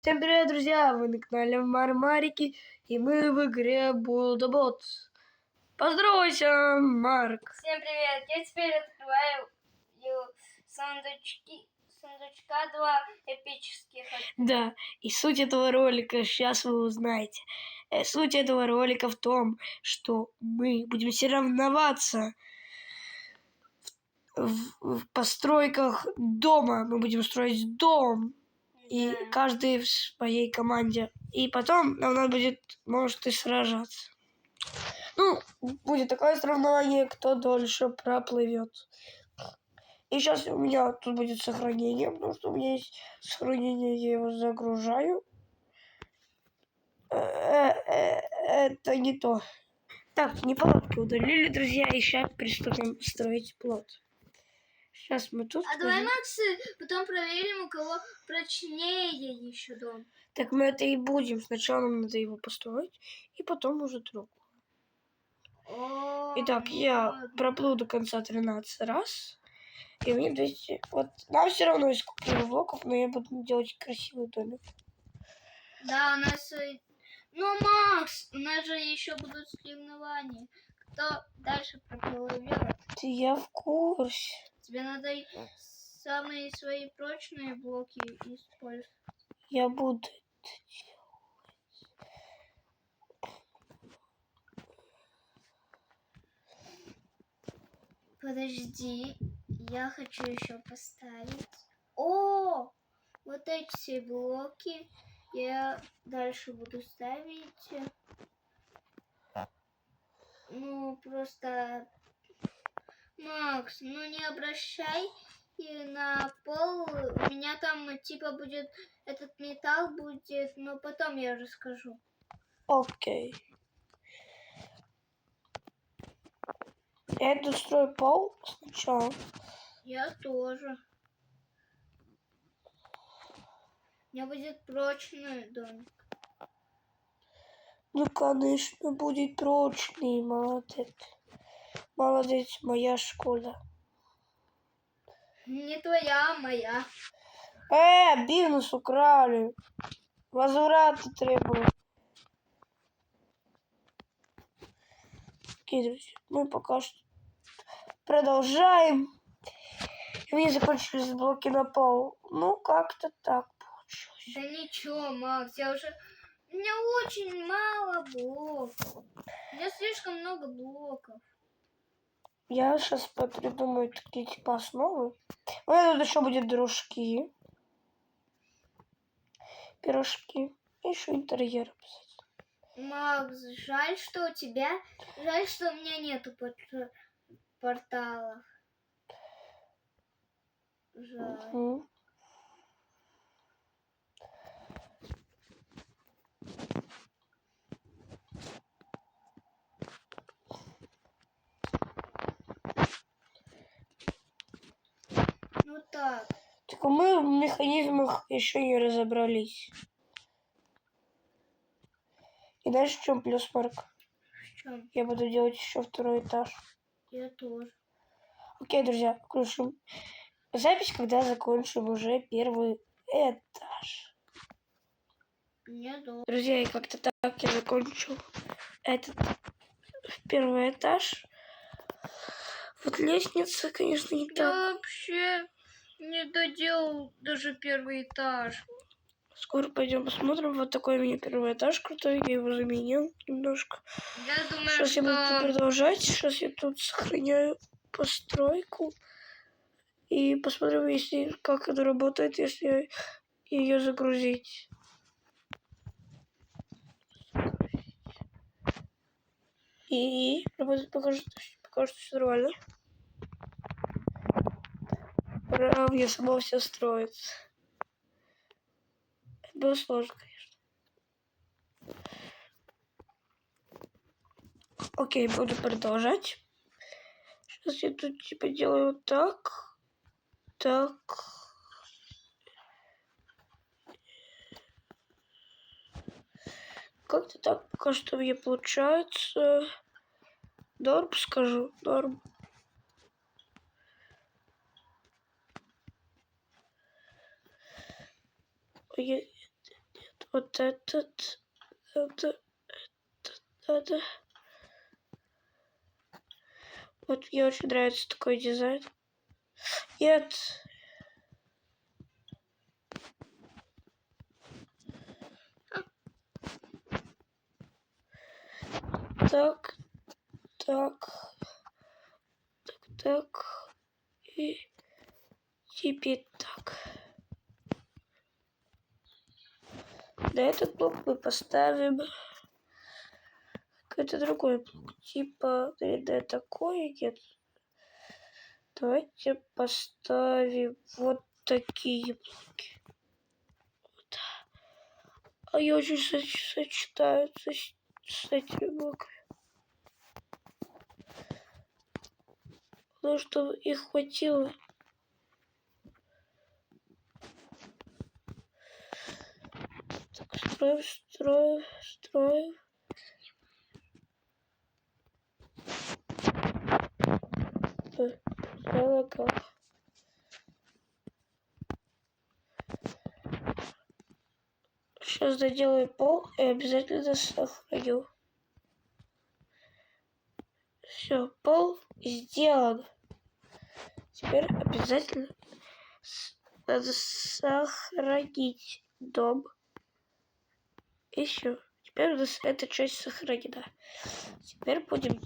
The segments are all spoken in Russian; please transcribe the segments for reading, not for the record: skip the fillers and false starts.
Всем привет, друзья! Вы на канале Мармарики, и мы в игре Булдобот. Поздоровайся, Марк! Всем привет! Я теперь открываю сундучка 2 эпических. Да, и суть этого ролика сейчас вы узнаете. Суть этого ролика в том, что мы будем соревноваться в постройках дома. Мы будем строить дом. И каждый в своей команде. И потом нам надо будет, может, и сражаться. Ну, будет такое соревнование, кто дольше проплывет. И сейчас у меня тут будет сохранение, потому что у меня есть сохранение, я его загружаю. Это не то. Так, неполадки удалили, друзья, и сейчас приступим строить плот. Сейчас мы тут... давай, Макс, потом проверим, у кого прочнее еще дом. Так мы это и будем. Сначала нам надо его построить, и потом уже другу. Итак, я проплыл до конца 13 раз. И мне 200... Вот нам все равно из сколько блоков, но я буду делать красивый домик. Да, у нас... Ну, Макс, у нас же еще будут соревнования. Кто дальше проплывет? Я в курсе. Тебе надо самые свои прочные блоки использовать. Я буду это делать. Подожди, я хочу еще поставить. О, вот эти все блоки я дальше буду ставить. Ну, просто, Макс, ну не обращай и на пол. У меня там типа будет этот металл будет, но потом я расскажу. Окей. Я иду строю пол сначала. Я тоже. У меня будет прочный домик. Ну, конечно, будет прочный, молодец. Молодец, моя школа. Не твоя, а моя. Бизнес украли. Возврата требую. Окей, друзья, мы пока что продолжаем. И у меня закончились блоки на пол. Ну, как-то так получилось. Да ничего, Макс, у меня очень мало блоков. У меня слишком много блоков. Я сейчас придумаю такие типа основы. У меня тут еще будет дружки. Пирожки. И еще интерьер обязательно. Макс, жаль, что у меня нету порталов. Жаль. Угу. Ну так. Только мы в механизмах еще не разобрались. И дальше в чем плюс, Марк? В чем? Я буду делать еще второй этаж. Я тоже. Окей, друзья, включим запись, когда закончим уже первый этаж. Не думаю. Друзья, и как-то так я закончил этот первый этаж. Вот лестница, конечно, не так. Я вообще не доделал даже первый этаж. Скоро пойдем посмотрим. Вот такой у меня первый этаж крутой. Я его заменил немножко. Я думаю, Сейчас что... я буду продолжать. Сейчас я тут сохраняю постройку. И посмотрим, если как это работает, если ее загрузить. И работает пока что все нормально. Ура, мне само все строится. Это было сложно, конечно. Окей, буду продолжать. Сейчас я тут типа делаю так. Так. Как-то так пока что мне получается. Норм скажу, норм. вот этот. Надо. Вот мне очень нравится такой дизайн. Нет. Так. И теперь так. На этот блок мы поставим какой-то другой блок. Типа, наверное, такой. Нет. Давайте поставим вот такие блоки. Вот. Они очень сочетаются с этими блоками. Ну, чтобы их хватило. Так, строим. Залагал. Сейчас доделаю пол и обязательно сохраню. Все, пол сделан. Теперь обязательно надо сохранить дом. И все. Теперь у нас эта часть сохранена. Теперь будем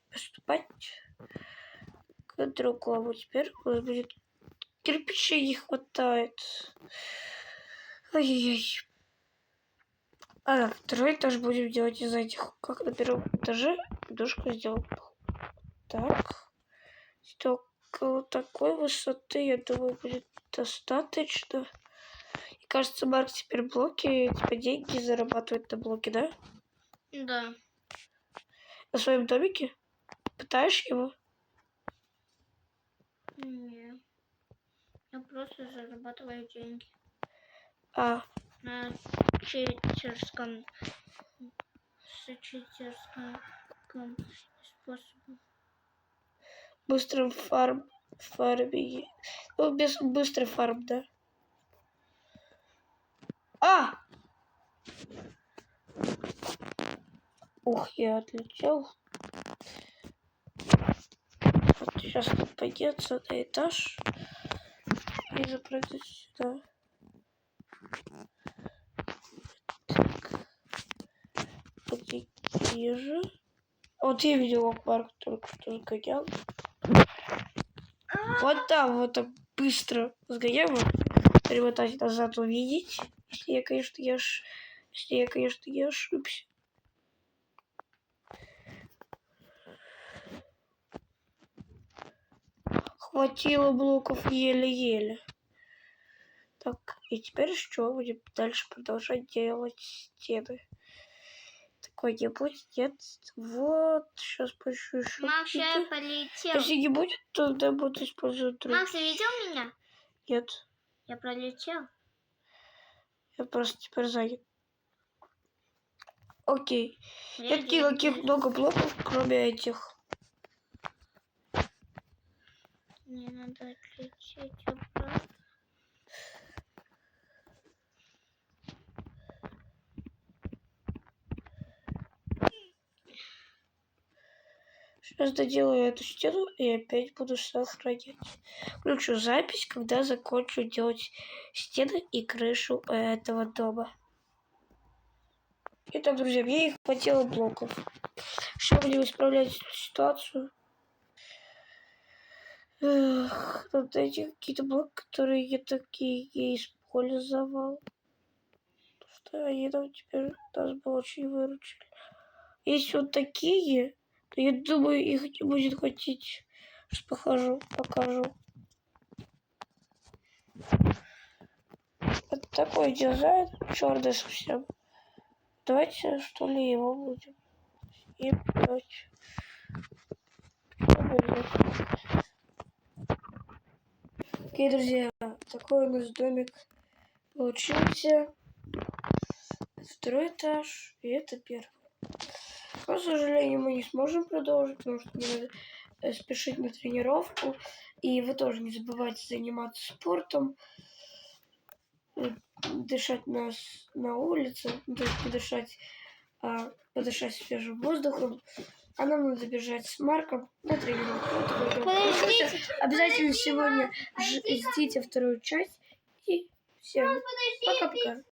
приступать к другому. Теперь у нас будет кирпичей не хватает. Ай-яй-яй. Второй этаж будем делать из этих. Как на первом этаже душку сделал. Так. Около такой высоты, я думаю, будет достаточно. И кажется, Марк теперь деньги зарабатывает на блоке, да? Да. На своем домике? Пытаешь его? Нет. Я просто зарабатываю деньги. На читерском способе. Быстрым фарме. Ну, без быстрый фарм, да. Ух, я отлетел. Вот сейчас тут подняться на этаж и запрыгнуть сюда. Так. Вот такие же. Вот я видел акварк только что сгонял. Вот там, вот так быстро сгонял. Перемотать назад, увидеть. Если я, конечно, не ошибся. Хватило блоков еле-еле. Так, и теперь что? Будем дальше продолжать делать стены. Такой не будет, нет. Вот, сейчас поищу еще. Макс, я полетел. Если не будет, то тогда буду использовать другие. Макс, ты видел меня? Нет. Я пролетел. Я просто теперь занят. Окей. Нет никаких много блоков, кроме этих. Мне надо отлететь обратно. Сейчас доделаю эту стену и опять буду сохранять. Включу запись, когда закончу делать стены и крышу этого дома. Итак, друзья, мне их хватило блоков. Сейчас будем исправлять ситуацию. Тут эти какие-то блоки, которые я такие использовал. Что они нам теперь нас бы очень выручили. Если вот такие, то я думаю, их не будет хватить. Сейчас покажу. Вот такой дизайн, черный совсем. Давайте, что ли, его будем делать. Окей, друзья, такой у нас домик получился. Второй этаж, и это первый. К сожалению, мы не сможем продолжить, потому что мне надо спешить на тренировку. И вы тоже не забывайте заниматься спортом. дышать на улице, ну, то есть подышать свежим воздухом. А нам надо бежать с Марком на тренировку. Вот такой урок Подождите, получился. Обязательно сегодня ждите вторую часть. И всем подождите. пока-пока.